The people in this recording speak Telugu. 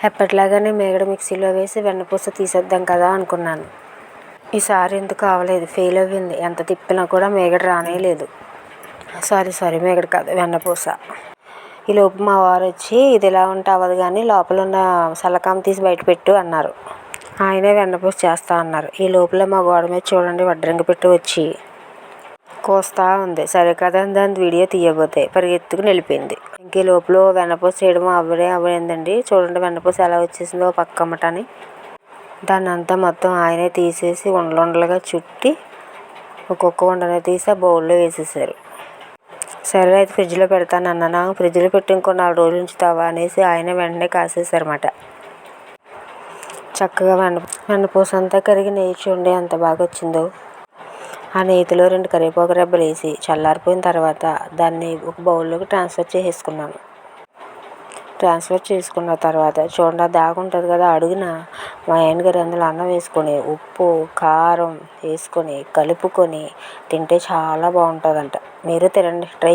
ఎప్పటిలాగానే మేగడ మిక్సీలో వేసి వెన్నపూస తీసేద్దాం కదా అనుకున్నాను. ఈసారి ఎందుకు అవ్వలేదు, ఫెయిల్ అయ్యింది. ఎంత తిప్పినా కూడా మేగడ రానేలేదు. సారీ మేగడ కాదు, వెన్నపూస. ఈలోపు మా వారు వచ్చి ఇది ఇలా ఉంటే అవ్వదు కానీ లోపల ఉన్న సలకాం తీసి బయట పెట్టు అన్నారు. ఆయనే వెన్నపూస చేస్తా అన్నారు. ఈ లోపల మా గోడ మీద చూడండి వడ్రంగి పెట్టి వచ్చి కోస్తా ఉంది. సరే కదా దాని వీడియో తీయబోతే పరిగెత్తుకుని వెళ్ళిపోయింది. ఇంకే లోపల వెన్నపూస చేయడం అవ్వలేదండి. చూడండి వెన్నపూస ఎలా వచ్చేసిందో పక్క అమ్మటాన్ని. దాన్ని అంతా మొత్తం ఆయనే తీసేసి ఉండలుగా చుట్టి ఒక్కొక్క ఉండని తీసి ఆ బౌల్లో వేసేసారు. సరే అయితే ఫ్రిడ్జ్లో పెడతాను అన్నాను. ఫ్రిడ్జ్లో పెట్టి ఇంకో 4 రోజులు ఉంచుతావా అనేసి ఆయనే వెంటనే కాసేసారన్నమాట. చక్కగా వెన్నపూస అంతా కరిగి నెయ్యి చూడండి ఎంత బాగా వచ్చిందో. ఆ నెయ్యిలో 2 కరివేపాకు రెబ్బలు వేసి చల్లారిపోయిన తర్వాత దాన్ని ఒక బౌల్లోకి ట్రాన్స్ఫర్ చేసుకున్న తర్వాత చూడండి అది దాకా ఉంటుంది కదా అడుగున మా ఆయన గారు అందులో అన్నం వేసుకొని ఉప్పు కారం వేసుకొని కలుపుకొని తింటే చాలా బాగుంటుందంట. మీరు తినండి, ట్రై